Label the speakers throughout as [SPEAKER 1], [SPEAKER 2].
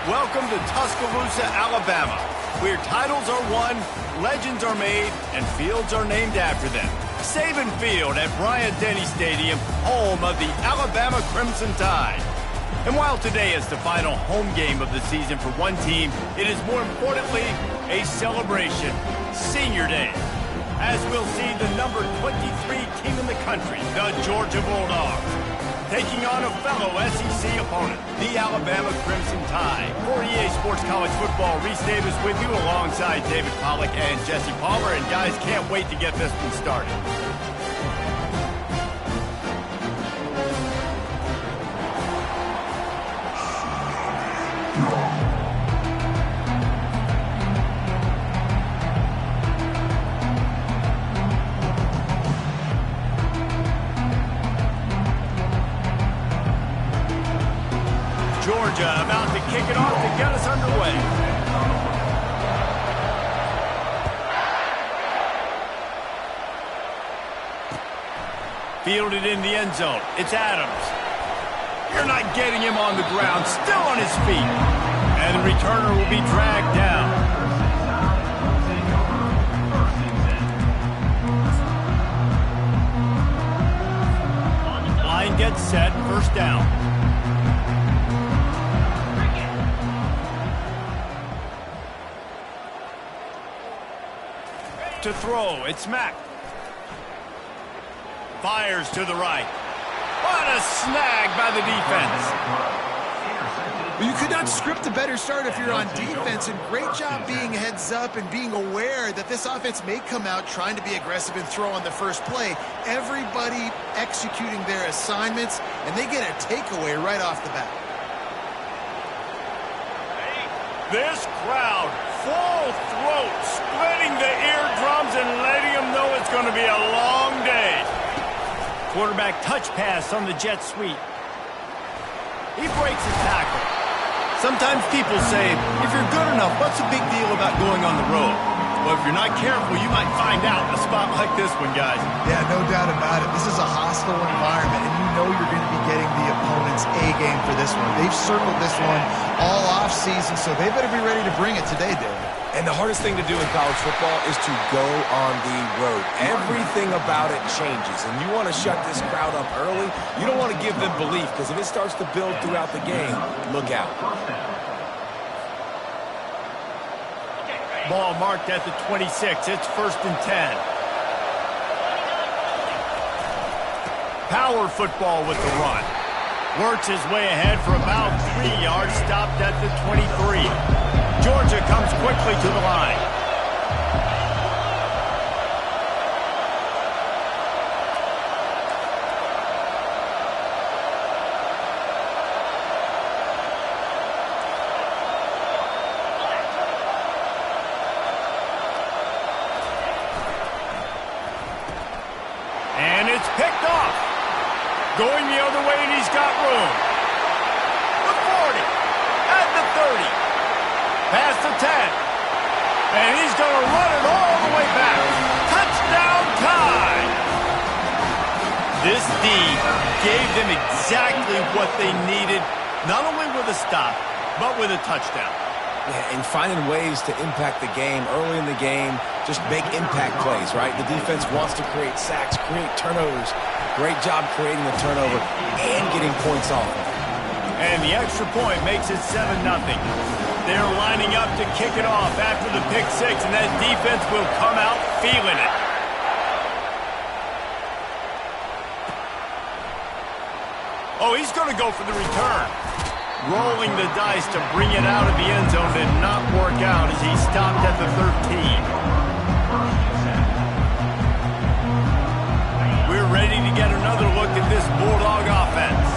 [SPEAKER 1] Welcome to Tuscaloosa, Alabama, where titles are won, legends are made, and fields are named after them. Saban Field at Bryant-Denny Stadium, home of the Alabama Crimson Tide. And while today is the final home game of the season for one team, it is more importantly a celebration, Senior Day, as we'll see the number 23 team in the country, the Georgia Bulldogs, taking on a fellow SEC opponent, the Alabama Crimson Tide. For EA Sports College Football, Reese Davis with you alongside David Pollack and Jesse Palmer. And guys, can't wait to get this one started. Georgia about to kick it off to get us underway. Fielded in the end zone. It's Adams. You're not getting him on the ground. Still on his feet. And the returner will be dragged down. Line gets set. First down. To throw, it's Mack. Fires to the right. What a snag by the defense.
[SPEAKER 2] Well, you could not script a better start if you're on defense, and great job being heads up and being aware that this offense may come out trying to be aggressive and throw on the first play. Everybody executing their assignments, and they get a takeaway right off the bat.
[SPEAKER 1] This crowd, full throat, splitting the eardrums and letting them know it's going to be a long day. Quarterback touch pass on the jet sweep. He breaks his tackle. Sometimes people say, if you're good enough, what's the big deal about going on the road? Well, if you're not careful, you might find out in a spot like this one, guys.
[SPEAKER 2] Yeah, no doubt about it. This is a hostile environment, and you know you're going to be getting the opponent's A-game for this one. They've circled this one all off-season, so they better be ready to bring it today, David.
[SPEAKER 3] And the hardest thing to do in college football is to go on the road. Everything about it changes, and you want to shut this crowd up early. You don't want to give them belief, because if it starts to build throughout the game, look out.
[SPEAKER 1] Ball marked at the 26. It's 1st and 10. Power football with the run. Works his way ahead for about 3 yards, stopped at the 23. Georgia comes quickly to the line. And it's picked off. Going the other way, and he's got room. The 40, at the 30, past the 10, and he's going to run it all the way back. Touchdown Tide! This D gave them exactly what they needed, not only with a stop, but with a touchdown.
[SPEAKER 3] Yeah, and finding ways to impact the game early in the game, just make impact plays, right? The defense wants to create sacks, create turnovers. Great job creating the turnover and getting points off.
[SPEAKER 1] And the extra point makes it 7-0. They're lining up to kick it off after the pick six, and that defense will come out feeling it. Oh, he's going to go for the return. Rolling the dice to bring it out of the end zone did not work out as he stopped at the 13. We're ready to get another look at this Bulldog offense.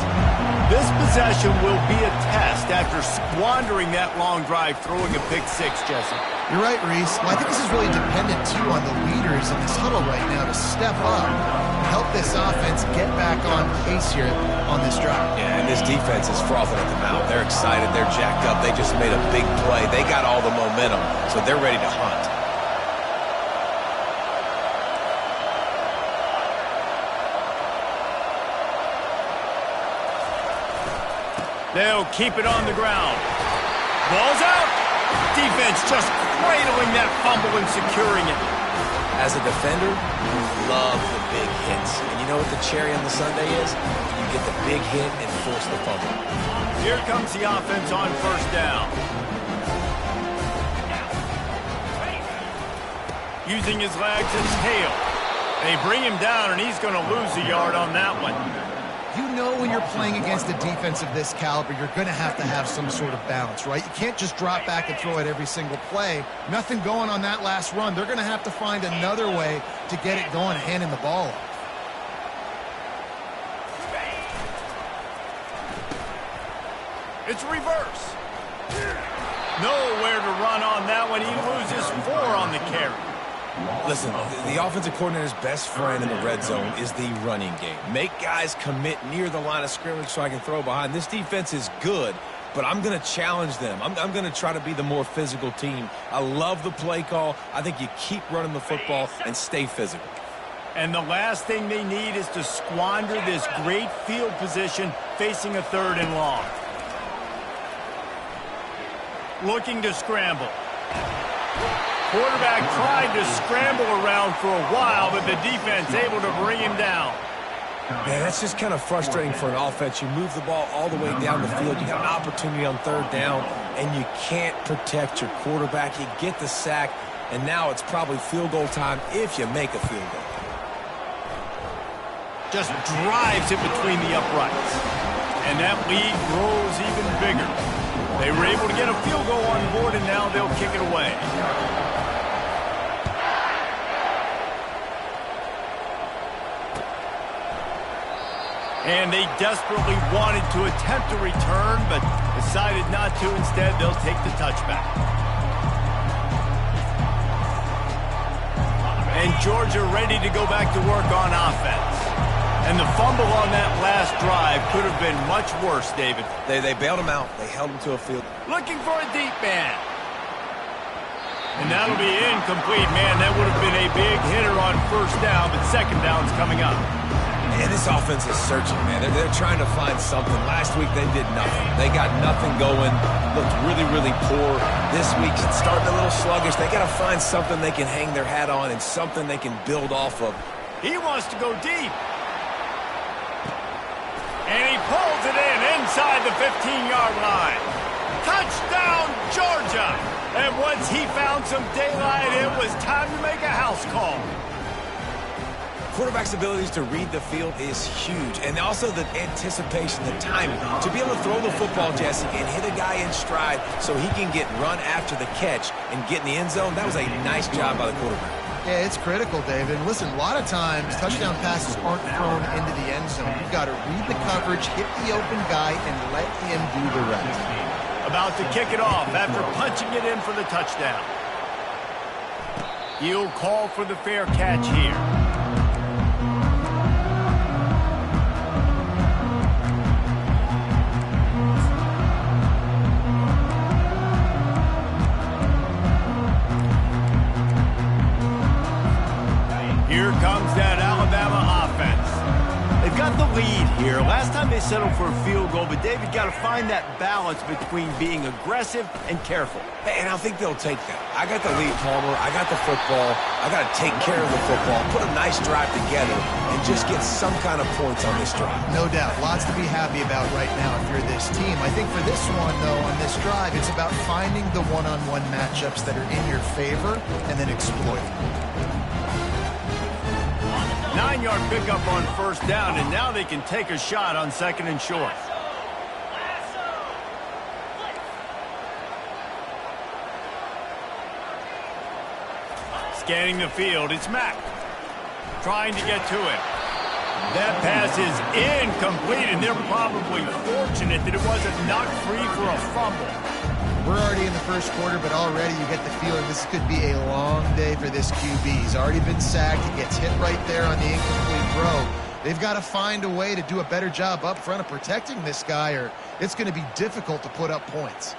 [SPEAKER 1] This possession will be a test after squandering that long drive throwing a pick six, Jesse.
[SPEAKER 2] You're right, Reese. Well, I think this is really dependent, too, on the leaders in this huddle right now to step up and help this offense get back on pace here on this drive.
[SPEAKER 3] Yeah, and this defense is frothing at the mouth. They're excited. They're jacked up. They just made a big play. They got all the momentum, so they're ready to hunt.
[SPEAKER 1] They'll keep it on the ground. defense just cradling that fumble and securing it.
[SPEAKER 3] As a defender, you love the big hits. And you know what the cherry on the sundae is? You get the big hit and force the fumble.
[SPEAKER 1] Here comes the offense on first down. Using his legs and tail. They bring him down, and he's going to lose a yard on that one.
[SPEAKER 2] You know when you're playing against a defense of this caliber, you're going to have some sort of balance, right? You can't just drop back and throw it every single play. Nothing going on that last run. They're going to have to find another way to get it going, handing the ball off.
[SPEAKER 1] It's reverse. Nowhere to run on that one. He loses 4 on the carry.
[SPEAKER 3] Listen, the offensive coordinator's best friend in the red zone is the running game. Make guys commit near the line of scrimmage so I can throw behind. This defense is good, but I'm going to challenge them. I'm going to try to be the more physical team. I love the play call. I think you keep running the football and stay physical.
[SPEAKER 1] And the last thing they need is to squander this great field position facing a 3rd and long. Looking to scramble. Quarterback tried to scramble around for a while, but the defense able to bring him down.
[SPEAKER 3] Man, that's just kind of frustrating for an offense. You move the ball all the way down the field. You got an opportunity on 3rd down, and you can't protect your quarterback. You get the sack, and now it's probably field goal time if you make a field goal.
[SPEAKER 1] Just drives it between the uprights. And that lead grows even bigger. They were able to get a field goal on board, and now they'll kick it away. And they desperately wanted to attempt a return, but decided not to. Instead, they'll take the touchback. And Georgia ready to go back to work on offense. And the fumble on that last drive could have been much worse, David.
[SPEAKER 3] They bailed him out. They held him to a field.
[SPEAKER 1] Looking for a deep man. And that'll be incomplete. Man, that would have been a big hitter on 1st down, but 2nd down's coming up.
[SPEAKER 3] And this offense is searching, man. They're trying to find something. Last week, they did nothing. They got nothing going. Looked really, really poor. This week, it's starting a little sluggish. They got to find something they can hang their hat on and something they can build off of.
[SPEAKER 1] He wants to go deep. And he pulls it in inside the 15-yard line. Touchdown, Georgia! And once he found some daylight, it was time to make a house call.
[SPEAKER 3] Quarterback's abilities to read the field is huge. And also the anticipation, the timing. To be able to throw the football, Jesse, and hit a guy in stride so he can get run after the catch and get in the end zone, that was a nice job by the quarterback.
[SPEAKER 2] Yeah, it's critical, David. Listen, a lot of times touchdown passes aren't thrown into the end zone. You've got to read the coverage, hit the open guy, and let him do the rest.
[SPEAKER 1] About to kick it off after punching it in for the touchdown. He'll call for the fair catch here. Here comes that Alabama offense. They've got the lead here. Last time they settled for a field goal, but David got to find that balance between being aggressive and careful.
[SPEAKER 3] And I think they'll take that. I got the lead, Palmer. I got the football. I got to take care of the football, put a nice drive together, and just get some kind of points on this drive.
[SPEAKER 2] No doubt. Lots to be happy about right now if you're this team. I think for this one, though, on this drive, it's about finding the one-on-one matchups that are in your favor and then exploiting them.
[SPEAKER 1] 9-yard pickup on 1st down, and now they can take a shot on 2nd and short. Scanning the field, it's Mack. Trying to get to it. That pass is incomplete, and they're probably fortunate that it wasn't knocked free for a fumble.
[SPEAKER 2] We're already in the 1st quarter, but already you get the feeling this could be a long day for this QB. He's already been sacked. He gets hit right there on the incomplete throw. They've got to find a way to do a better job up front of protecting this guy, or it's going to be difficult to put up points.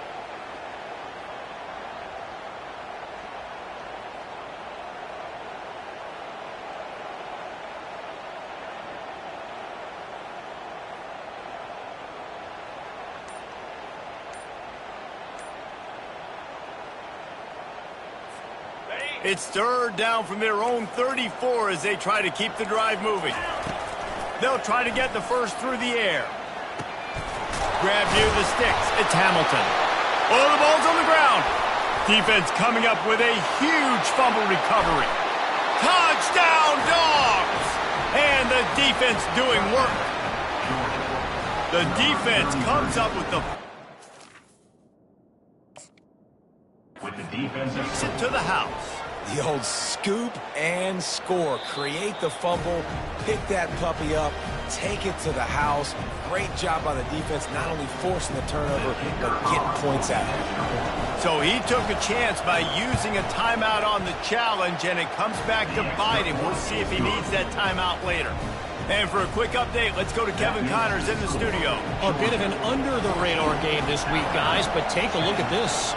[SPEAKER 1] It's third down from their own 34 as they try to keep the drive moving. They'll try to get the first through the air. Grab near the sticks. It's Hamilton. Oh, the ball's on the ground. Defense coming up with a huge fumble recovery. Touchdown, Dogs! And the defense doing work. The defense comes up with the... Takes it to the house.
[SPEAKER 3] The old scoop and score. Create the fumble, pick that puppy up, take it to the house. Great job by the defense, not only forcing the turnover, but getting points out of it.
[SPEAKER 1] So he took a chance by using a timeout on the challenge, and it comes back to bite him. We'll see if he needs that timeout later. And for a quick update, let's go to Kevin Connors in the studio.
[SPEAKER 4] A bit of an under-the-radar game this week, guys, but take a look at this.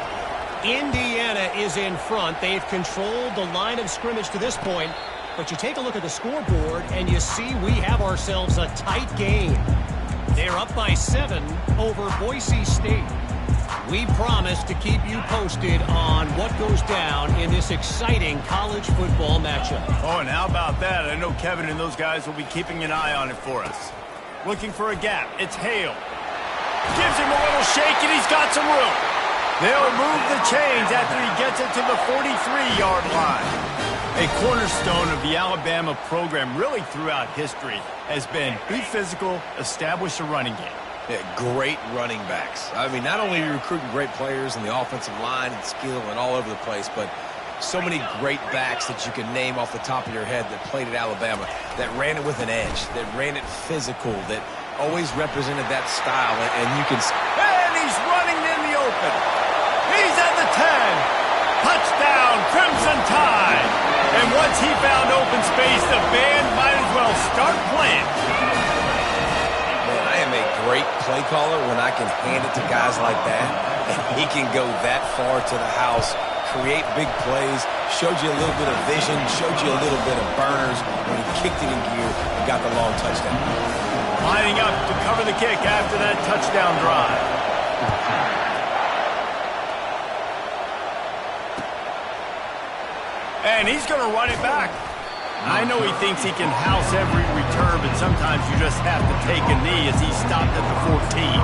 [SPEAKER 4] Indiana is in front. They've controlled the line of scrimmage to this point. But you take a look at the scoreboard, and you see we have ourselves a tight game. They're up by 7 over Boise State. We promise to keep you posted on what goes down in this exciting college football matchup.
[SPEAKER 1] Oh, and how about that? I know Kevin and those guys will be keeping an eye on it for us. Looking for a gap. It's Hale. Gives him a little shake, and he's got some room. They'll move the chains after he gets it to the 43-yard line. A cornerstone of the Alabama program really throughout history has been be physical, establish a running game.
[SPEAKER 3] Yeah, great running backs. I mean, not only are you recruiting great players in the offensive line and skill and all over the place, but so many great backs that you can name off the top of your head that played at Alabama, that ran it with an edge, that ran it physical, that always represented that style. And you can...
[SPEAKER 1] And he's running in the open. He's at the 10. Touchdown, Crimson Tide. And once he found open space, the band might as well start playing.
[SPEAKER 3] Man, I am a great play caller when I can hand it to guys like that. And he can go that far to the house, create big plays, showed you a little bit of vision, showed you a little bit of burners when he kicked it in gear and got the long touchdown.
[SPEAKER 1] Lining up to cover the kick after that touchdown drive. And he's going to run it back. I know he thinks he can house every return, but sometimes you just have to take a knee as he stopped at the 14.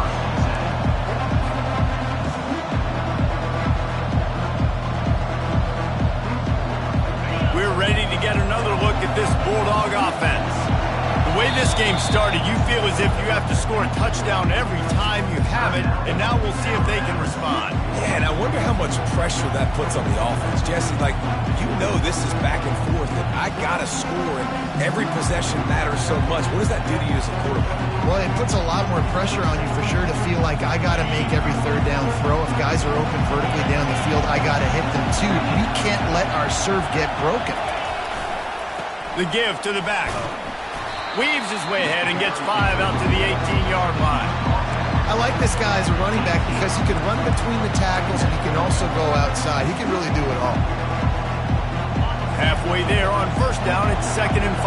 [SPEAKER 1] We're ready to get another look at this Bulldog offense. The way this game started, you feel as if you have to score a touchdown every time you have it, and now we'll see if they can respond.
[SPEAKER 3] Yeah, and I wonder how much pressure that puts on the offense. Jesse, like, you know this is back and forth, and I got to score, and every possession matters so much. What does that do to you as a quarterback?
[SPEAKER 2] Well, it puts a lot more pressure on you for sure to feel like I got to make every third down throw. If guys are open vertically down the field, I got to hit them too. We can't let our serve get broken.
[SPEAKER 1] The give to the back. Weaves his way ahead and gets 5 out to the 18-yard line.
[SPEAKER 2] I like this guy as a running back because he can run between the tackles and he can also go outside. He can really do it all.
[SPEAKER 1] Halfway there on first down, it's 2nd and 5.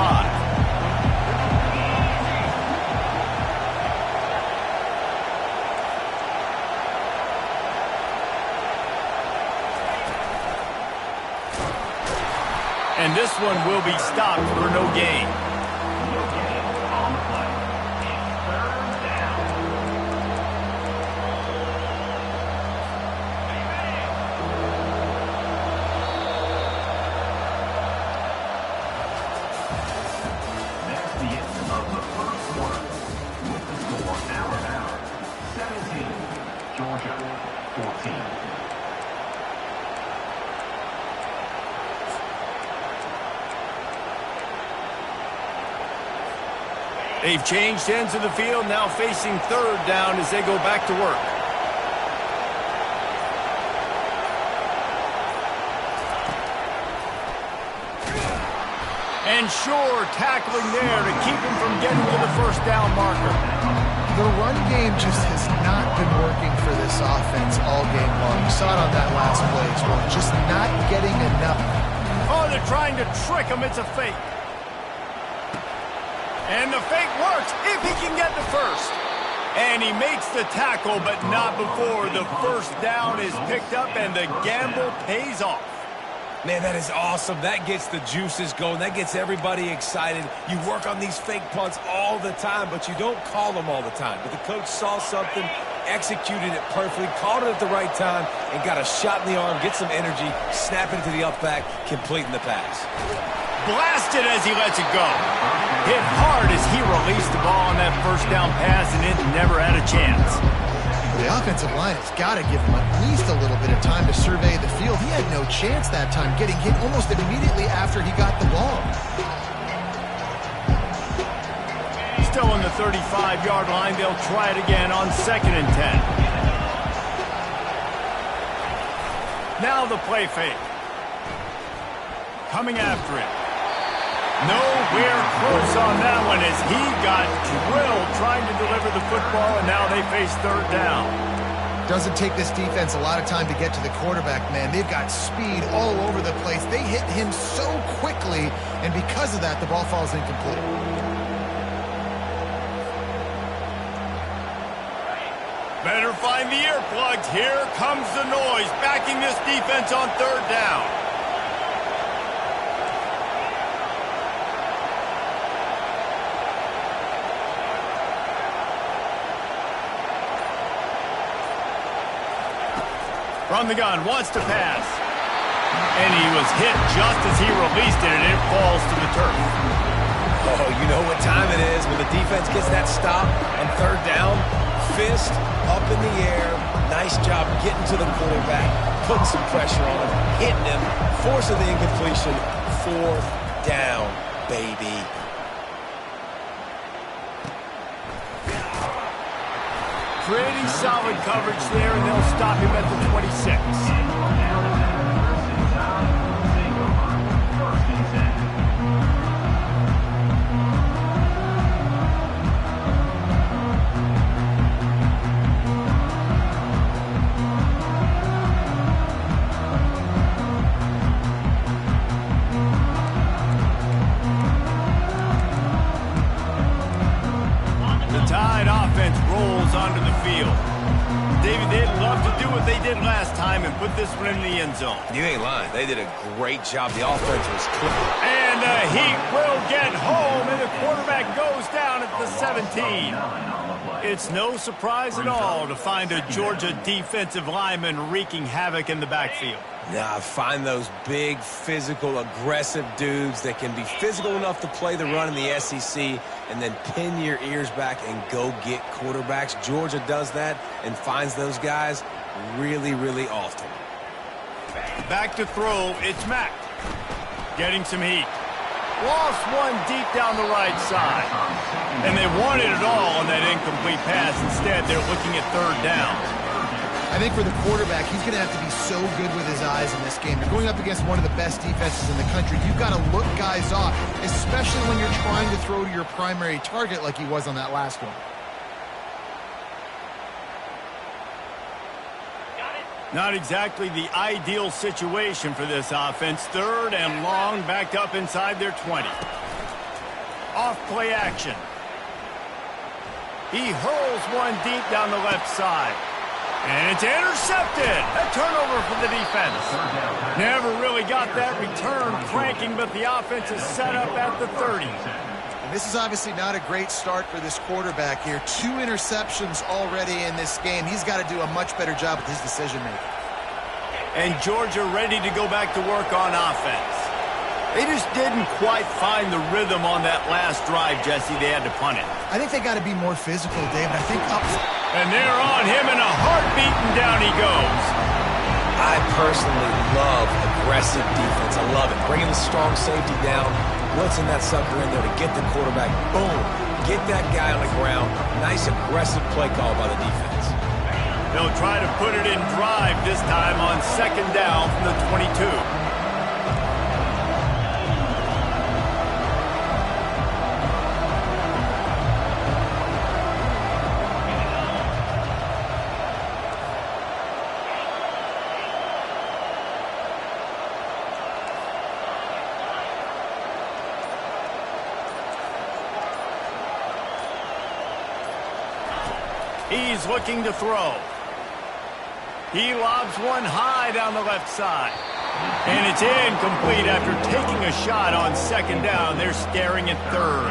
[SPEAKER 1] And this one will be stopped for no gain. They've changed ends of the field, now facing third down as they go back to work. And Shore tackling there to keep him from getting to the first down marker.
[SPEAKER 2] The run game just has not been working for this offense all game long. You saw it on that last play as well. Just not getting enough.
[SPEAKER 1] Oh, they're trying to trick him. It's a fake. And the fake works if he can get the first. And he makes the tackle, but not before the first down is picked up and the gamble pays off.
[SPEAKER 3] Man, that is awesome. That gets the juices going. That gets everybody excited. You work on these fake punts all the time, but you don't call them all the time. But the coach saw something, executed it perfectly, called it at the right time, and got a shot in the arm, get some energy, snap it to the up back, completing the pass.
[SPEAKER 1] Blasted as he lets it go. Hit hard as he released the ball on that first down pass, and it never had a chance.
[SPEAKER 2] The offensive line has got to give him at least a little bit of time to survey the field. He had no chance that time, getting hit almost immediately after he got the ball.
[SPEAKER 1] Still on the 35-yard line, they'll try it again on 2nd and 10. Now the play fake. Coming after it. Nowhere close on that one as he got drilled trying to deliver the football, and now they face 3rd down.
[SPEAKER 2] Doesn't take this defense a lot of time to get to the quarterback, man. They've got speed all over the place. They hit him so quickly, and because of that, the ball falls incomplete.
[SPEAKER 1] Better find the earplugs. Here comes the noise, backing this defense on 3rd down. From the gun, wants to pass. And he was hit just as he released it, and it falls to the turf.
[SPEAKER 3] Oh, you know what time it is when the defense gets that stop on 3rd down. Fist up in the air. Nice job getting to the quarterback, putting some pressure on him, hitting him, forcing the incompletion. 4th down, baby.
[SPEAKER 1] Pretty solid coverage there, and they'll stop him at the 26. Onto the field. David, they'd love to do what they did last time and put this one in the end zone.
[SPEAKER 3] You ain't lying. They did a great job. The offense was clear.
[SPEAKER 1] And the Heat will get home, and the quarterback goes down at the 17. It's no surprise at all to find a Georgia defensive lineman wreaking havoc in the backfield.
[SPEAKER 3] Nah, find those big, physical, aggressive dudes that can be physical enough to play the run in the SEC and then pin your ears back and go get quarterbacks. Georgia does that and finds those guys really, really often.
[SPEAKER 1] Back to throw, it's Mack. Getting some heat. Lost one deep down the right side. And they wanted it all on that incomplete pass. Instead, they're looking at 3rd down.
[SPEAKER 2] I think for the quarterback, he's going to have to be so good with his eyes in this game. You're going up against one of the best defenses in the country. You've got to look guys off, especially when you're trying to throw to your primary target like he was on that last one.
[SPEAKER 1] Not exactly the ideal situation for this offense. 3rd and long, backed up inside their 20. Off play action. He hurls one deep down the left side. And it's intercepted. A turnover for the defense. Never really got that return cranking, but the offense is set up at the 30.
[SPEAKER 2] And this is obviously not a great start for this quarterback here. 2 interceptions already in this game. He's got to do a much better job with his decision-making.
[SPEAKER 1] And Georgia ready to go back to work on offense. They just didn't quite find the rhythm on that last drive, Jesse. They had to punt it.
[SPEAKER 2] I think they got to be more physical, David. I think up.
[SPEAKER 1] And they're on him in a heartbeat, and down he goes.
[SPEAKER 3] I personally love aggressive defense. I love it. Bringing the strong safety down, blitzing that sucker in there to get the quarterback. Boom. Get that guy on the ground. Nice aggressive play call by the defense.
[SPEAKER 1] They'll try to put it in drive this time on 2nd down from the 22. He's looking to throw. He lobs one high down the left side. And it's incomplete after taking a shot on second down. They're staring at third.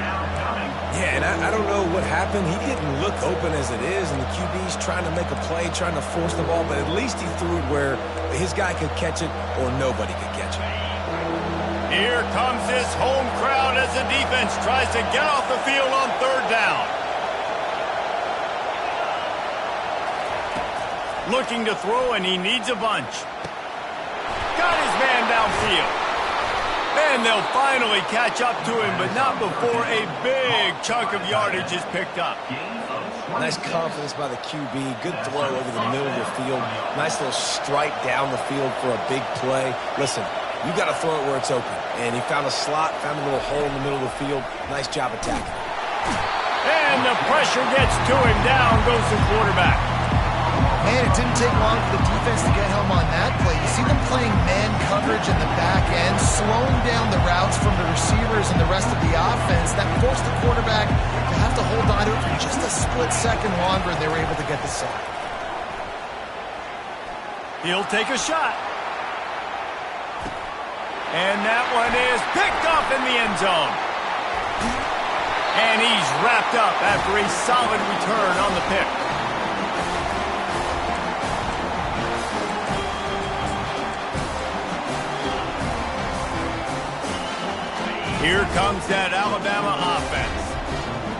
[SPEAKER 3] Yeah, and I don't know what happened. He didn't look open as it is, and the QB's trying to make a play, trying to force the ball, but at least he threw it where his guy could catch it or nobody could catch it.
[SPEAKER 1] Here comes this home crowd as the defense tries to get off the field on third down. Looking to throw, and he needs a bunch. Got his man downfield. And they'll finally catch up to him, but not before a big chunk of yardage is picked up.
[SPEAKER 3] Nice confidence by the QB. Good throw over the middle of the field. Nice little strike down the field for a big play. Listen, you got to throw it where it's open. And he found a slot, found a little hole in the middle of the field. Nice job attacking.
[SPEAKER 1] And the pressure gets to him. Down goes the quarterback.
[SPEAKER 2] Man, it didn't take long for the defense to get home on that play. You see them playing man coverage in the back end, slowing down the routes from the receivers and the rest of the offense. That forced the quarterback to have to hold on to it for just a split second longer, and they were able to get the sack.
[SPEAKER 1] He'll take a shot. And that one is picked up in the end zone. And he's wrapped up after a solid return on the pick. Here comes that Alabama offense.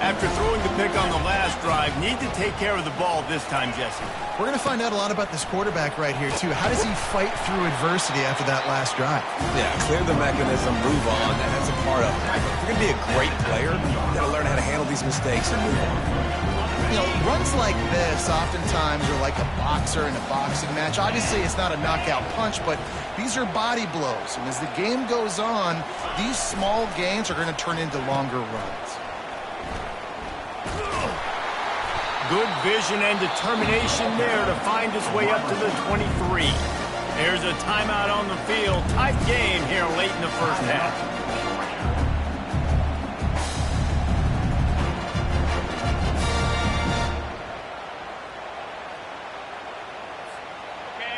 [SPEAKER 1] After throwing the pick on the last drive, need to take care of the ball this time, Jesse.
[SPEAKER 2] We're going to find out a lot about this quarterback right here, too. How does he fight through adversity after that last drive?
[SPEAKER 3] Yeah, clear the mechanism, move on. That's a part of it. If you're going to be a great player, you got to learn how to handle these mistakes and move on.
[SPEAKER 2] You know, runs like this oftentimes are like a boxer in a boxing match. Obviously, it's not a knockout punch, but these are body blows. And as the game goes on, these small gains are going to turn into longer runs.
[SPEAKER 1] Good vision and determination there to find his way up to the 23. There's a timeout on the field. Tight game here late in the first half.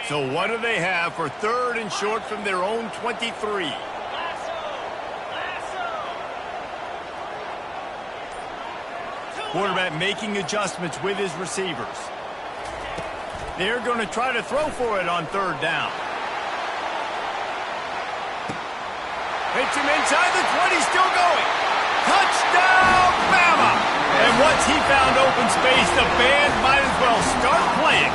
[SPEAKER 1] So what do they have for third and short from their own 23? Quarterback making adjustments with his receivers. They're going to try to throw for it on third down. Hits him inside the 20, still going. Touchdown, Bama! And once he found open space, the band might as well start playing.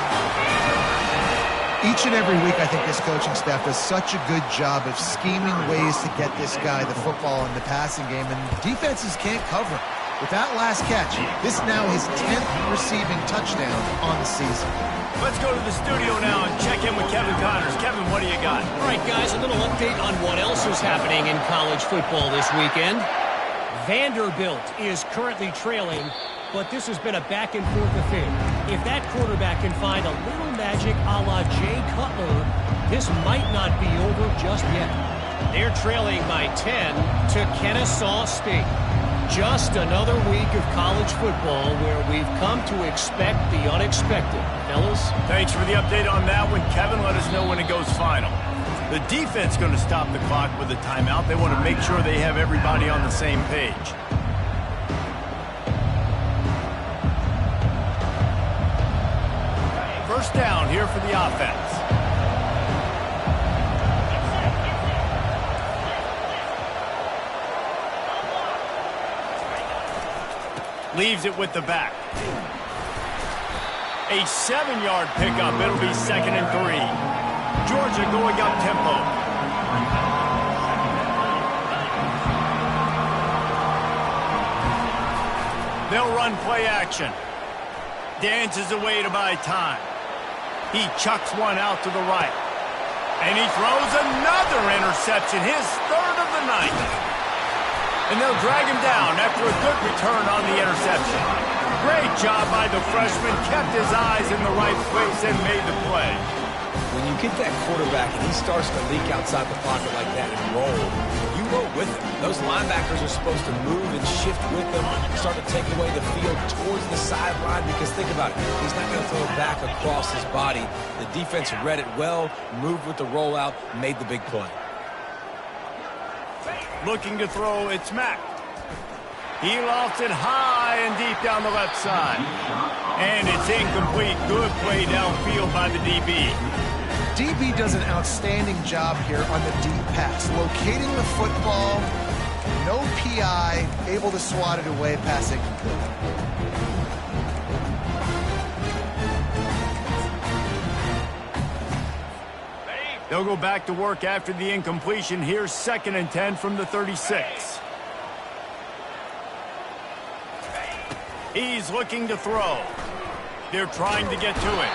[SPEAKER 2] Each and every week, I think this coaching staff does such a good job of scheming ways to get this guy the football in the passing game, and defenses can't cover him. With that last catch, this now his 10th receiving touchdown on the season.
[SPEAKER 1] Let's go to the studio now and check in with Kevin Connors. Kevin, what do you got?
[SPEAKER 4] All right, guys, a little update on what else is happening in college football this weekend. Vanderbilt is currently trailing, but this has been a back-and-forth affair. If that quarterback can find a little magic a la Jay Cutler, this might not be over just yet. They're trailing by 10 to Kennesaw State. Just another week of college football where we've come to expect the unexpected. Fellas?
[SPEAKER 1] Thanks for the update on that one. Kevin, let us know when it goes final. The defense going to stop the clock with a timeout. They want to make sure they have everybody on the same page. First down here for the offense. Leaves it with the back. A 7-yard pickup. It'll be 2nd and 3. Georgia going up tempo. They'll run play action. Dances away to buy time. He chucks one out to the right. And he throws another interception, his 3rd of the night. And they'll drag him down after a good return on the interception. Great job by the freshman. Kept his eyes in the right place and made the play.
[SPEAKER 3] When you get that quarterback and he starts to leak outside the pocket like that and roll, you throw it with him. Those linebackers are supposed to move and shift with them, start to take away the field towards the sideline, because think about it. He's not going to throw it back across his body. The defense read it well, moved with the rollout, made the big play.
[SPEAKER 1] Looking to throw, it's Mack. He lofts it high and deep down the left side. And it's incomplete. Good play downfield by the DB.
[SPEAKER 2] DB does an outstanding job here on the deep pass, locating the football, no PI, able to swat it away, pass incomplete.
[SPEAKER 1] They'll go back to work after the incompletion. Here's 2nd and 10 from the 36. He's looking to throw. They're trying to get to him.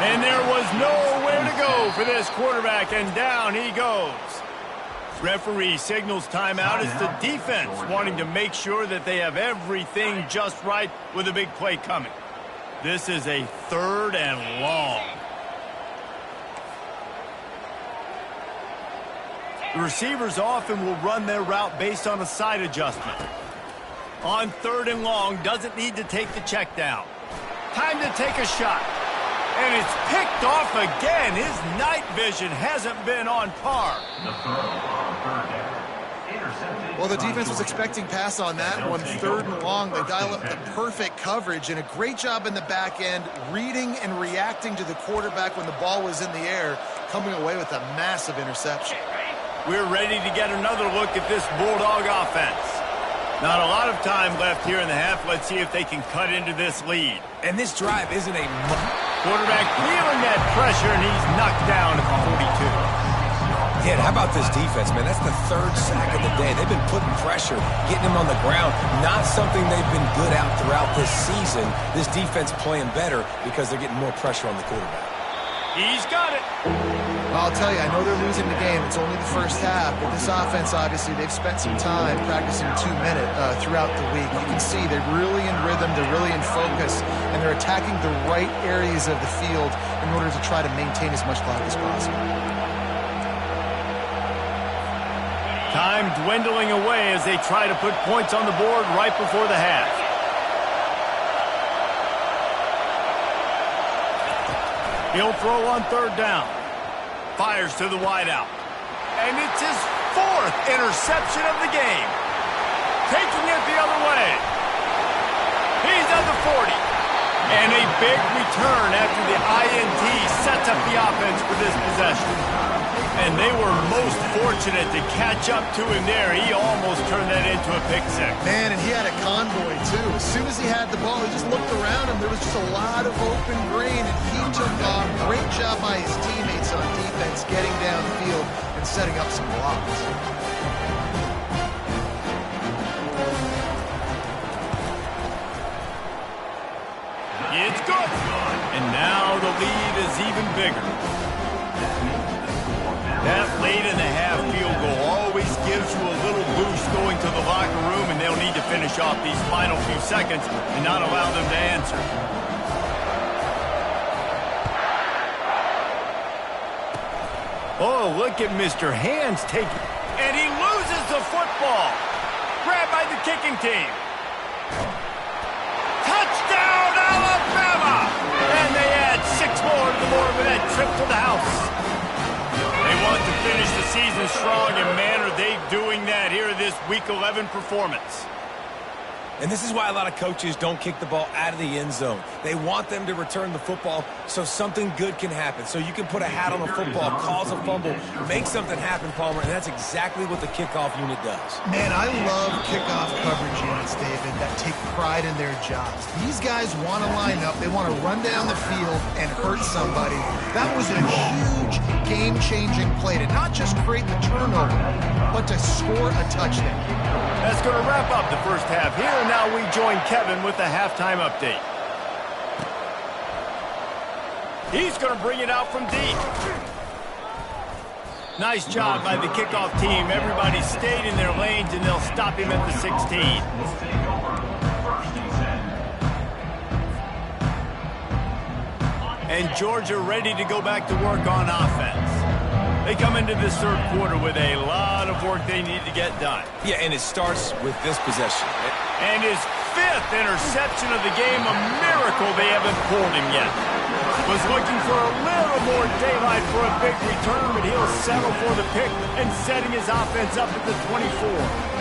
[SPEAKER 1] And there was nowhere to go for this quarterback, and down he goes. Referee signals timeout. It's the defense wanting to make sure that they have everything just right with a big play coming. This is a 3rd and long. The receivers often will run their route based on a side adjustment. On 3rd and long, doesn't need to take the check down. Time to take a shot. And it's picked off again. His night vision hasn't been on par.
[SPEAKER 2] Well, the defense was expecting pass on that one. 3rd and long, they dial up the perfect coverage and a great job in the back end, reading and reacting to the quarterback when the ball was in the air, coming away with a massive interception.
[SPEAKER 1] We're ready to get another look at this Bulldog offense. Not a lot of time left here in the half. Let's see if they can cut into this lead.
[SPEAKER 3] And this drive isn't a...
[SPEAKER 1] Quarterback feeling that pressure, and he's knocked down at the 42.
[SPEAKER 3] Yeah, how about this defense, man? That's the 3rd sack of the day. They've been putting pressure, getting him on the ground. Not something they've been good at throughout this season. This defense playing better because they're getting more pressure on the quarterback.
[SPEAKER 1] He's got it.
[SPEAKER 2] I'll tell you, I know they're losing the game. It's only the first half, but this offense, obviously, they've spent some time practicing 2-minute throughout the week. You can see they're really in rhythm, they're really in focus, and they're attacking the right areas of the field in order to try to maintain as much clock as possible.
[SPEAKER 1] Time dwindling away as they try to put points on the board right before the half. He'll throw on 3rd down. Fires to the wideout. And it's his 4th interception of the game. Taking it the other way. He's at the 40. And a big return after the INT sets up the offense for this possession. And they were most fortunate to catch up to him there. He almost turned that into a pick six.
[SPEAKER 2] Man, and he had a convoy, too. As soon as he had the ball, he just looked around him. There was just a lot of open green, and he took off. Great job by his teammates on defense, getting downfield and setting up some blocks.
[SPEAKER 1] It's good. And now the lead is even bigger. That late in the half field goal always gives you a little boost going to the locker room, and they'll need to finish off these final few seconds and not allow them to answer. Oh, look at Mr. Hands taking, and he loses the football. Grabbed by the kicking team. Touchdown, Alabama! And they add 6 more to the board with that trip to the house. They want to finish the season strong, and man, are they doing that here in this Week 11 performance.
[SPEAKER 3] And this is why a lot of coaches don't kick the ball out of the end zone. They want them to return the football so something good can happen. So you can put a hat on the football, cause a fumble, make something happen, Palmer, and that's exactly what the kickoff unit does.
[SPEAKER 2] Man, I love kickoff coverage units, David, that take pride in their jobs. These guys want to line up. They want to run down the field and hurt somebody. That was a huge game-changing play to not just create the turnover, but to score a touchdown.
[SPEAKER 1] That's going to wrap up the first half here. And now we join Kevin with the halftime update. He's going to bring it out from deep. Nice job by the kickoff team. Everybody stayed in their lanes, and they'll stop him at the 16. And Georgia ready to go back to work on offense. They come into this third quarter with a lot of work they need to get done.
[SPEAKER 3] Yeah, and it starts with this possession.
[SPEAKER 1] And his 5th interception of the game, a miracle they haven't pulled him yet. Was looking for a little more daylight for a big return, but he'll settle for the pick and setting his offense up at the 24.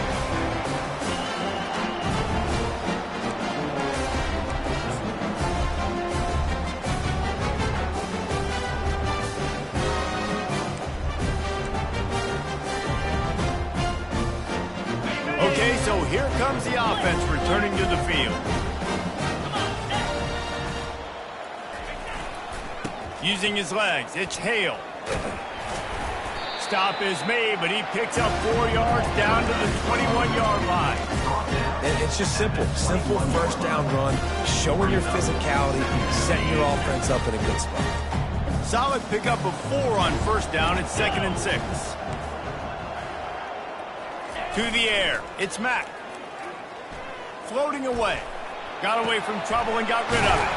[SPEAKER 1] Okay, so here comes the offense returning to the field. Using his legs, it's Hale. Stop is made, but he picks up 4 yards down to the 21-yard line.
[SPEAKER 3] And it's just simple. Simple first down run, showing your physicality, setting your offense up in a good spot.
[SPEAKER 1] Solid pickup of 4 on first down. It's 2nd and 6. To the air, it's Mack. Floating away. Got away from trouble and got rid of it.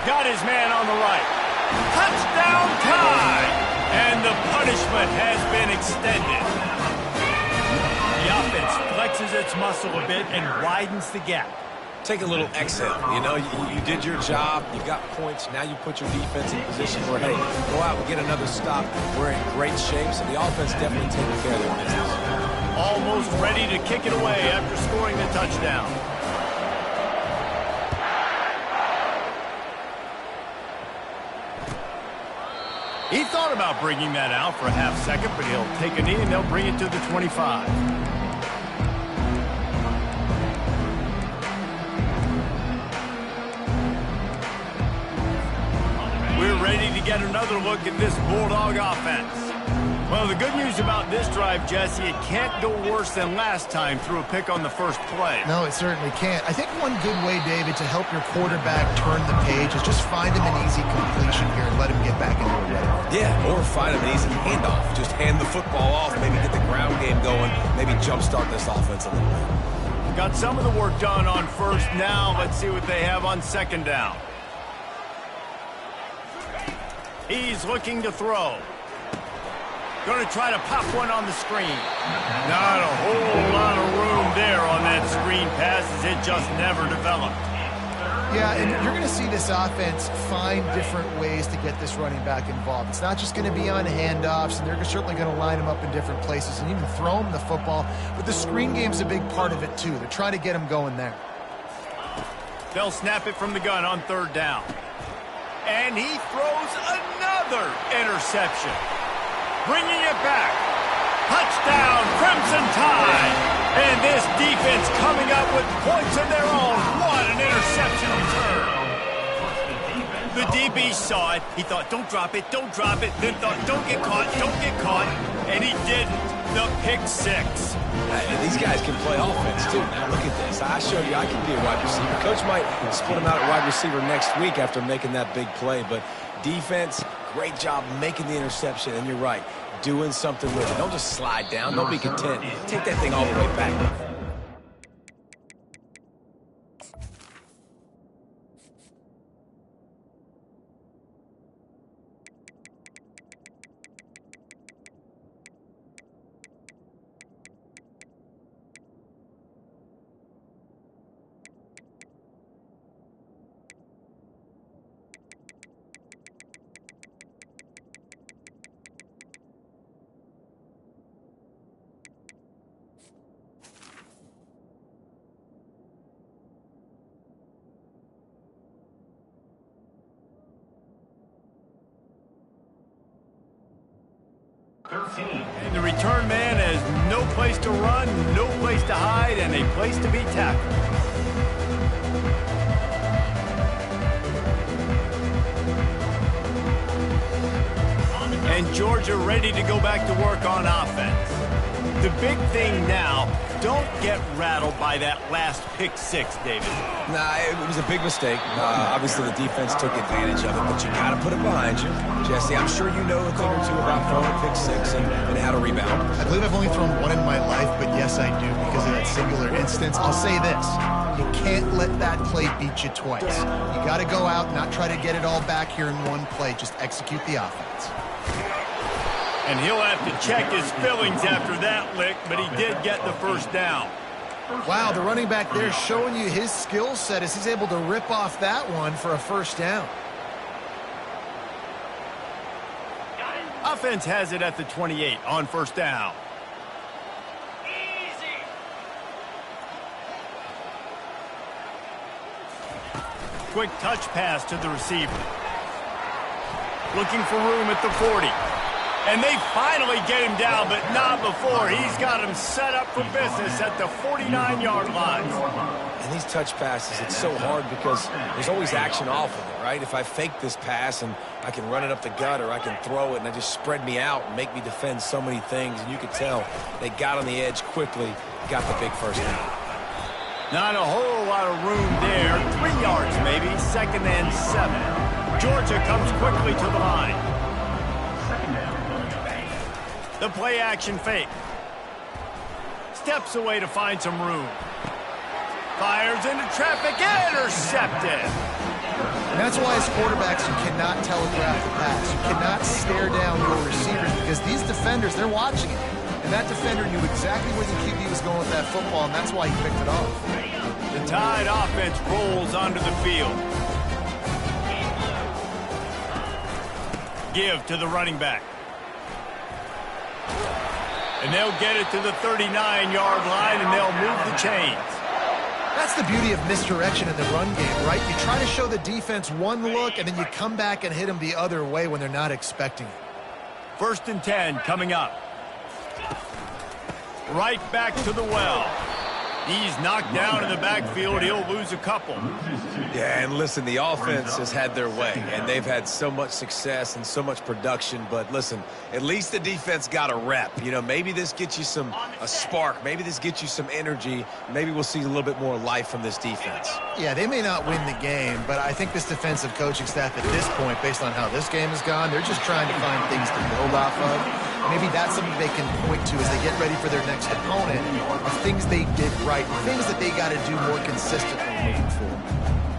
[SPEAKER 1] Got his man on the right. Touchdown time! And the punishment has been extended. The offense flexes its muscle a bit and widens the gap.
[SPEAKER 3] Take a little exhale. You know, you did your job. You got points. Now you put your defense in position where, hey, go out and get another stop. We're in great shape, so the offense definitely taking care of their business.
[SPEAKER 1] Almost ready to kick it away after scoring the touchdown. He thought about bringing that out for a half second, but he'll take a knee and they'll bring it to the 25. We're ready to get another look at this Bulldog offense. Well, the good news about this drive, Jesse, it can't go worse than last time through a pick on the first play.
[SPEAKER 2] No, it certainly can't. I think one good way, David, to help your quarterback turn the page is just find him an easy completion here and let him get back into a rhythm.
[SPEAKER 3] Yeah, or find him an easy handoff. Just hand the football off, maybe get the ground game going, maybe jumpstart this offense a little bit.
[SPEAKER 1] Got some of the work done on first. Now let's see what they have on second down. He's looking to throw. Going to try to pop one on the screen. Not a whole lot of room there on that screen pass as it just never developed.
[SPEAKER 2] Yeah, and you're going to see this offense find different ways to get this running back involved. It's not just going to be on handoffs, and they're certainly going to line him up in different places and even throw him the football. But the screen game's a big part of it, too. They're trying to get him going there.
[SPEAKER 1] They'll snap it from the gun on third down. And he throws another interception. Bringing it back. Touchdown, Crimson Tide. And this defense coming up with points of their own. What an interception return. The DB saw it. He thought, don't drop it, don't drop it. Then thought, don't get caught, don't get caught. And he didn't. The pick 6.
[SPEAKER 3] These guys can play offense, too. Now, look at this. I showed you I can be a wide receiver. Coach might split him out at wide receiver next week after making that big play. But defense, great job making the interception. And you're right, doing something with it. Don't just slide down. Don't be content. Take that thing all the way back.
[SPEAKER 1] And the return man has no place to run, no place to hide, and a place to be tackled. And Georgia ready to go back to work on offense. The big thing now, don't get rattled by that last pick 6, David.
[SPEAKER 3] Nah, it was a big mistake. Obviously, the defense took advantage of it, but you got to put it behind you. Jesse, I'm sure you know a thing or two about throwing a pick 6 and how to rebound.
[SPEAKER 2] I believe I've only thrown one in my life, but yes, I do because of that singular instance. I'll say this. You can't let that play beat you twice. You got to go out and not try to get it all back here in one play. Just execute the offense.
[SPEAKER 1] And he'll have to check his feelings after that lick, but he did get the first down.
[SPEAKER 2] Wow, the running back there showing you his skill set as he's able to rip off that one for a first down.
[SPEAKER 1] Offense has it at the 28 on first down. Quick touch pass to the receiver. Looking for room at the 40. And they finally get him down, but not before. He's got him set up for business at the 49-yard line.
[SPEAKER 3] And these touch passes, it's so hard because there's always action off of it, right? If I fake this pass and I can run it up the gut or I can throw it and it just spread me out and make me defend so many things. And you could tell they got on the edge quickly, got the big first down.
[SPEAKER 1] Not a whole lot of room there. 3 yards maybe, 2nd and 7. Georgia comes quickly to the line. The play action fake. Steps away to find some room. Fires into traffic, intercepted.
[SPEAKER 2] And that's why as quarterbacks you cannot telegraph the pass. You cannot stare down your receivers because these defenders, they're watching it. And that defender knew exactly where the QB was going with that football, and that's why he picked it off.
[SPEAKER 1] The Tide offense rolls onto the field. Give to the running back. And they'll get it to the 39-yard line, and they'll move the chains.
[SPEAKER 2] That's the beauty of misdirection in the run game, right? You try to show the defense one look, and then you come back and hit them the other way when they're not expecting it.
[SPEAKER 1] 1st and 10 coming up. Right back to the well. He's knocked down in the backfield. He'll lose a couple.
[SPEAKER 3] Yeah, and listen, the offense has had their way, and they've had so much success and so much production. But listen, at least the defense got a rep. You know, maybe this gets you a spark. Maybe this gets you some energy. Maybe we'll see a little bit more life from this defense.
[SPEAKER 2] Yeah, they may not win the game, but I think this defensive coaching staff at this point, based on how this game has gone, they're just trying to find things to build off of. Maybe that's something they can point to as they get ready for their next opponent of things they did right, things that they got to do more consistently moving forward.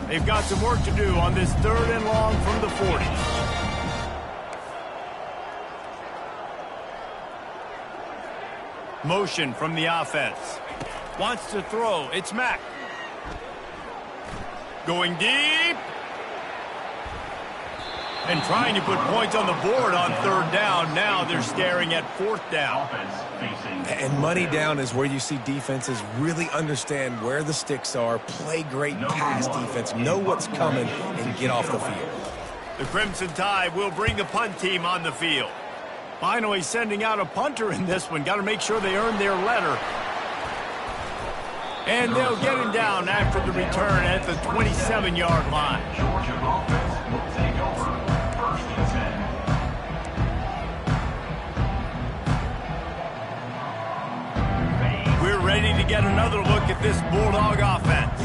[SPEAKER 1] They've got some work to do on this 3rd and long from the 40. Motion from the offense. Wants to throw. It's Mack. Going deep. And trying to put points on the board on 3rd down. Now they're staring at 4th down.
[SPEAKER 3] And money down is where you see defenses really understand where the sticks are, play great pass defense, know what's coming, and get off the field.
[SPEAKER 1] The Crimson Tide will bring the punt team on the field. Finally sending out a punter in this one. Got to make sure they earn their letter. And they'll get him down after the return at the 27-yard line.
[SPEAKER 5] Georgia offense will take over 1st and 10.
[SPEAKER 1] We're ready to get another look at this Bulldog offense.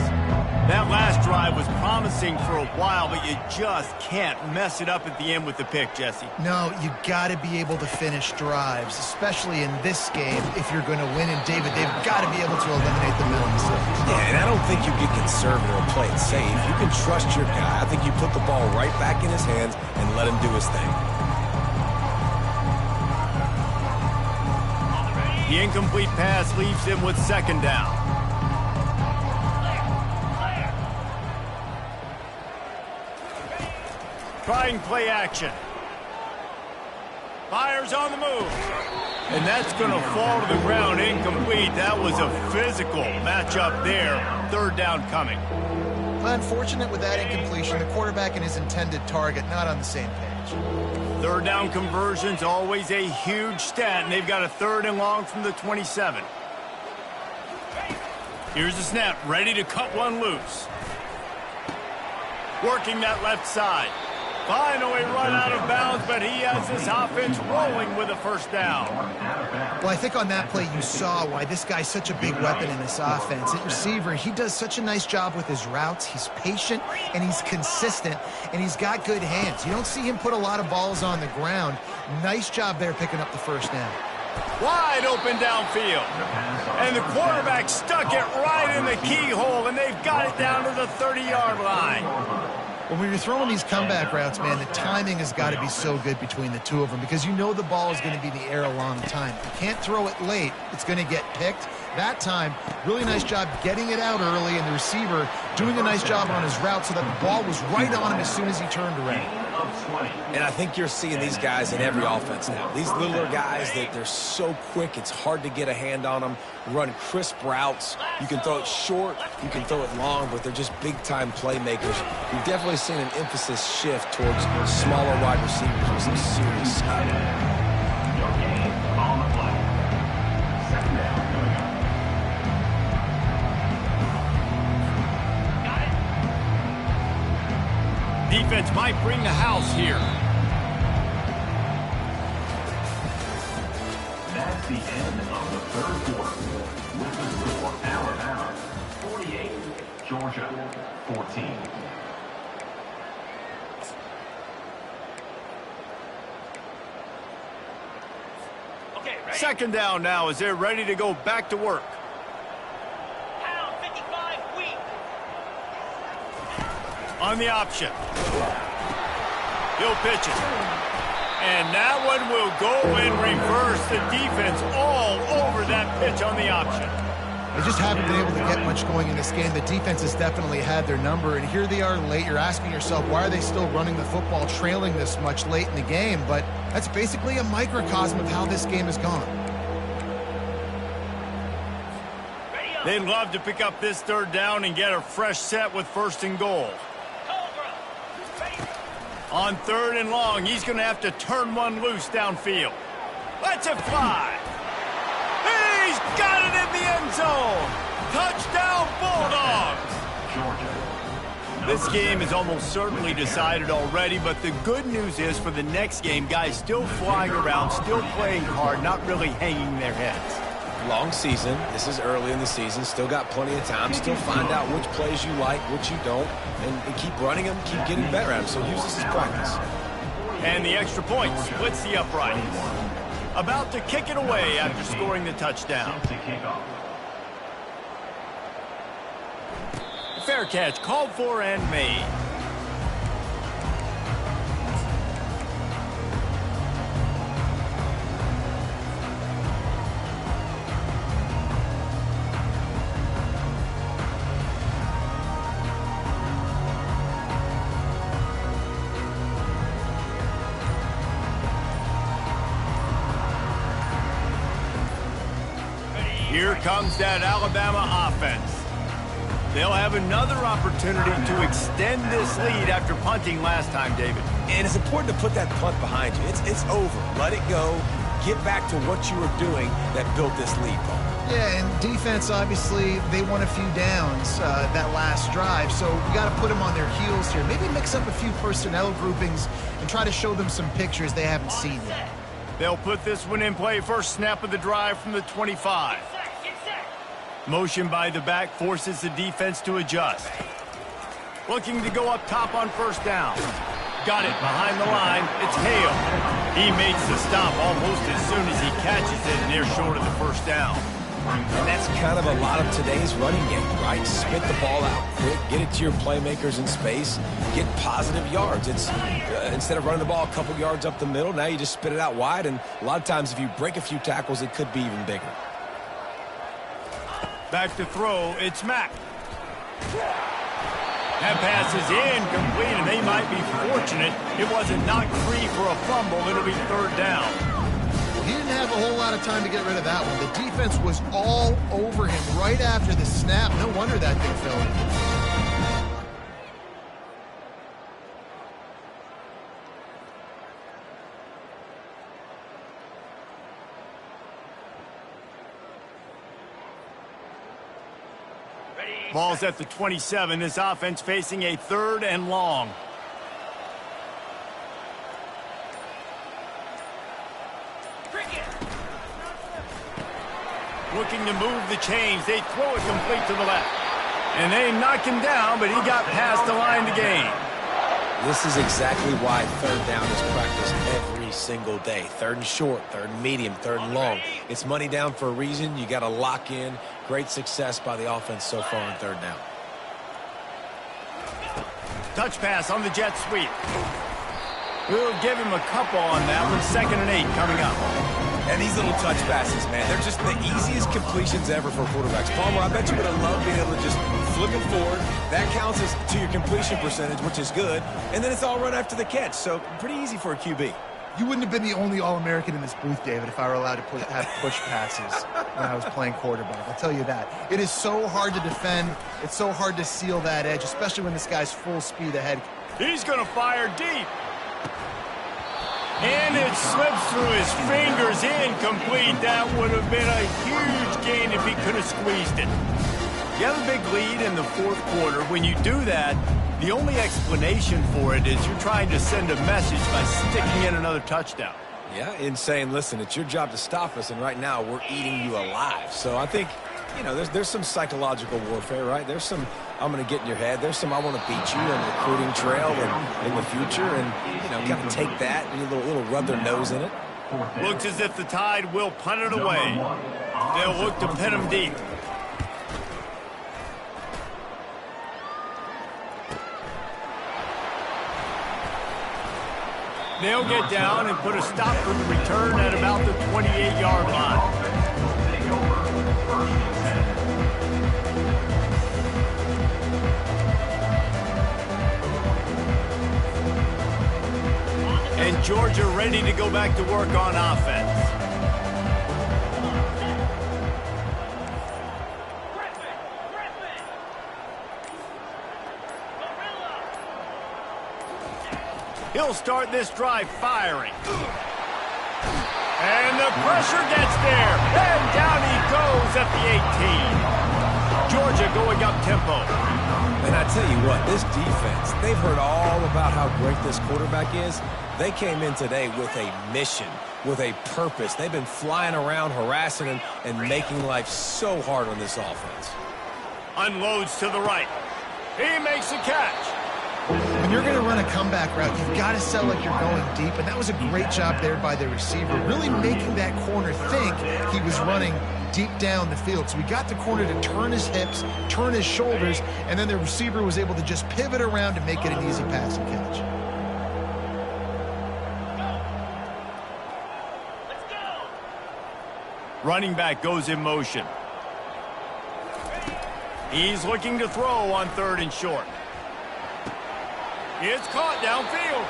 [SPEAKER 1] That last drive was promising for a while, but you just can't mess it up at the end with the pick, Jesse.
[SPEAKER 2] No, you got to be able to finish drives, especially in this game. If you're going to win, and David, they've got to be able to eliminate the middle mistakes.
[SPEAKER 3] Yeah, and I don't think you get conservative or play it safe. You can trust your guy. I think you put the ball right back in his hands and let him do his thing.
[SPEAKER 1] The incomplete pass leaves him with 2nd down. Trying play action. Fires on the move. And that's going to fall to the ground incomplete. That was a physical matchup there. 3rd down coming.
[SPEAKER 2] Unfortunate with that incompletion, the quarterback and his intended target not on the same page.
[SPEAKER 1] 3rd down conversion's always a huge stat, and they've got a 3rd and long from the 27. Here's the snap, ready to cut one loose. Working that left side. Finally run out of bounds, but he has this offense rolling with a 1st down.
[SPEAKER 2] Well, I think on that play you saw why this guy's such a big weapon in this offense. At receiver, he does such a nice job with his routes. He's patient, and he's consistent, and he's got good hands. You don't see him put a lot of balls on the ground. Nice job there picking up the 1st down.
[SPEAKER 1] Wide open downfield. And the quarterback stuck it right in the keyhole, and they've got it down to the 30-yard line.
[SPEAKER 2] When you're throwing these comeback routes, man, the timing has got to be so good between the two of them because you know the ball is going to be in the air a long time. You can't throw it late. It's going to get picked. That time, really nice job getting it out early, and the receiver doing a nice job on his route so that the ball was right on him as soon as he turned around.
[SPEAKER 3] And I think you're seeing these guys in every offense now. These littler guys, they're so quick, it's hard to get a hand on them. Run crisp routes. You can throw it short, you can throw it long, but they're just big-time playmakers. We've definitely seen an emphasis shift towards smaller wide receivers with some serious skill.
[SPEAKER 5] Your game on the play. Second down coming up.
[SPEAKER 1] Defense might bring the house here.
[SPEAKER 5] That's the end of the third quarter. With the score, Alabama 48, Georgia 14.
[SPEAKER 4] Okay, ready?
[SPEAKER 1] Second down now as they're ready to go back to work.
[SPEAKER 4] Pound 55 weak.
[SPEAKER 1] On the option. He'll pitch it. And that one will go in reverse. The defense all over that pitch on the option.
[SPEAKER 2] They just haven't been able to get much going in this game. The defense has definitely had their number, and here they are late. You're asking yourself, why are they still running the football, trailing this much late in the game? But that's basically a microcosm of how this game has gone.
[SPEAKER 1] They'd love to pick up this third down and get a fresh set with first and goal. On third and long, he's going to have to turn one loose downfield. Let's it fly. He's got it in the end zone. Touchdown, Bulldogs.
[SPEAKER 5] Georgia.
[SPEAKER 1] This game is almost certainly decided already, but the good news is for the next game, guys still flying around, still playing hard, not really hanging their heads.
[SPEAKER 3] Long season. This is early in the season. Still got plenty of time. Still find out which plays you like, which you don't, and keep running them, keep getting better at them. So use this as practice.
[SPEAKER 1] And the extra point splits the uprights. About to kick it away after scoring the touchdown.
[SPEAKER 5] To kick off.
[SPEAKER 1] Fair catch called for and made. Here comes that Alabama offense. They'll have another opportunity to extend this lead after punting last time, David.
[SPEAKER 3] And it's important to put that punt behind you. It's over. Let it go. Get back to what you were doing that built this lead, Paul.
[SPEAKER 2] Yeah, and defense, obviously, they won a few downs that last drive, so we got to put them on their heels here. Maybe mix up a few personnel groupings and try to show them some pictures they haven't seen yet.
[SPEAKER 1] They'll put this one in play. First snap of the drive from the 25. Motion by the back forces the defense to adjust. Looking to go up top on first down. Got it behind the line. It's Hale. He makes the stop almost as soon as he catches it, and they're short of the first down.
[SPEAKER 3] And that's kind of a lot of today's running game, right? Spit the ball out quick, get it to your playmakers in space, get positive yards. It's instead of running the ball a couple yards up the middle, now you just spit it out wide, and a lot of times if you break a few tackles, it could be even bigger.
[SPEAKER 1] Back to throw, it's Mack. That pass is incomplete, and they might be fortunate it wasn't knocked free for a fumble. It'll be third down.
[SPEAKER 2] He didn't have a whole lot of time to get rid of that one. The defense was all over him right after the snap. No wonder that thing fell in.
[SPEAKER 1] Ball's at the 27. This offense facing a third and long. Looking to move the chains. They throw it complete to the left. And they knock him down, but he got past the line to gain.
[SPEAKER 3] This is exactly why third down is practiced every single day. Third and short, third and medium, third and long. It's money down for a reason. You got to lock in. Great success by the offense so far on third down.
[SPEAKER 1] Touch pass on the jet sweep. We'll give him a couple on that one. 2nd and 8 coming up.
[SPEAKER 3] And these little touch passes, man, they're just the easiest completions ever for quarterbacks. Palmer, I bet you would have loved being able to just flip it forward. That counts as to your completion percentage, which is good. And then it's all run after the catch. So pretty easy for a QB.
[SPEAKER 2] You wouldn't have been the only All-American in this booth, David, if I were allowed to have push passes when I was playing quarterback. I'll tell you that. It is so hard to defend. It's so hard to seal that edge, especially when this guy's full speed ahead.
[SPEAKER 1] He's going to fire deep. And it slips through his fingers, incomplete. That would have been a huge gain if he could have squeezed it. You have a big lead in the 4th quarter. When you do that, the only explanation for it is you're trying to send a message by sticking in another touchdown.
[SPEAKER 3] Yeah, in saying, listen, it's your job to stop us, and right now we're eating you alive. So I think, you know, there's some psychological warfare, right? There's some, I'm going to get in your head. There's some, I want to beat you on the recruiting trail and in the future. And, you know, kind of take that and a little rub their nose in it.
[SPEAKER 1] Looks as if the Tide will punt it away. They'll look to pin him deep. They'll get down and put a stop for the return at about the 28-yard line. And Georgia ready to go back to work on offense. He'll start this drive firing. And the pressure gets there. And down he goes at the 18. Georgia going up tempo.
[SPEAKER 3] And I tell you what, this defense, they've heard all about how great this quarterback is. They came in today with a mission, with a purpose. They've been flying around, harassing him, and making life so hard on this offense.
[SPEAKER 1] Unloads to the right. He makes a catch.
[SPEAKER 2] When you're going to run a comeback route, you've got to sell like you're going deep, and that was a great job there by the receiver, really making that corner think he was running deep down the field. So we got the corner to turn his hips, turn his shoulders, and then the receiver was able to just pivot around and make it an easy pass and catch.
[SPEAKER 1] Running back goes in motion. He's looking to throw on 3rd and short. It's caught downfield.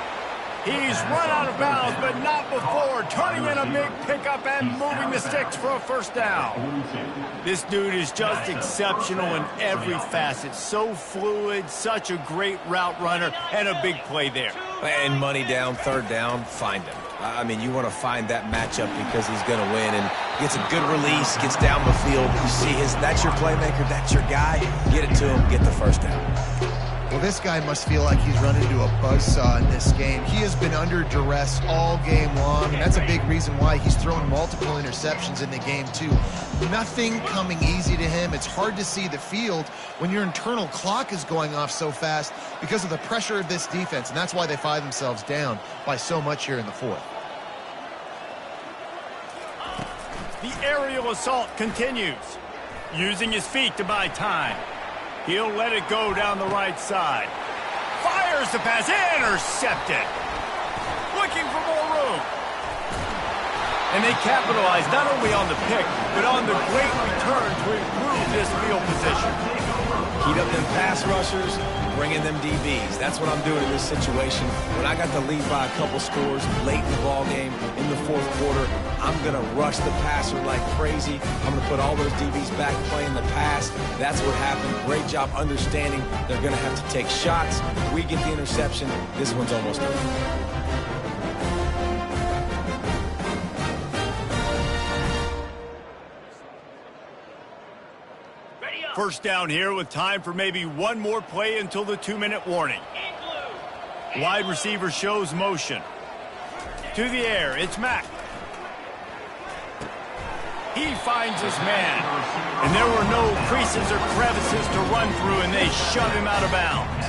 [SPEAKER 1] He's run out of bounds, but not before turning in a big pickup and moving the sticks for a 1st down. This dude is just exceptional in every facet. So fluid, such a great route runner, and a big play there.
[SPEAKER 3] And money down, 3rd down, find him. I mean, you want to find that matchup because he's going to win, and gets a good release, gets down the field. You see that's your playmaker, that's your guy. Get it to him, get the 1st down.
[SPEAKER 2] Well, this guy must feel like he's run into a buzzsaw in this game. He has been under duress all game long, and that's a big reason why he's thrown multiple interceptions in the game, too. Nothing coming easy to him. It's hard to see the field when your internal clock is going off so fast because of the pressure of this defense, and that's why they find themselves down by so much here in the 4th.
[SPEAKER 1] The aerial assault continues, using his feet to buy time. He'll let it go down the right side. Fires the pass, intercepted. Looking for more room. And they capitalize not only on the pick, but on the great return to improve this field position.
[SPEAKER 3] Heat up them pass rushers, bring in them DBs. That's what I'm doing in this situation. When I got the lead by a couple scores late in the ball game, in the 4th quarter, I'm going to rush the passer like crazy. I'm going to put all those DBs back playing the pass. That's what happened. Great job understanding they're going to have to take shots. We get the interception. This one's almost over.
[SPEAKER 1] 1st down here with time for maybe one more play until the 2-minute warning. Wide receiver shows motion. To the air, it's Mack. He finds his man. And there were no creases or crevices to run through, and they shove him out of bounds.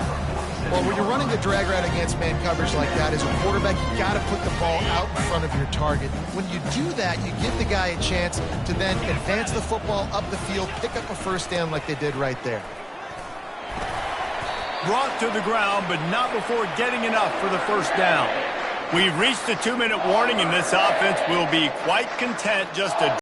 [SPEAKER 2] Well, when you're running the drag route against man coverage like that, as a quarterback, you got to put the ball out in front of your target. When you do that, you give the guy a chance to then advance the football up the field, pick up a 1st down like they did right there.
[SPEAKER 1] brought to the ground, but not before getting enough for the first down. We've reached the 2-minute warning, and this offense will be quite content just to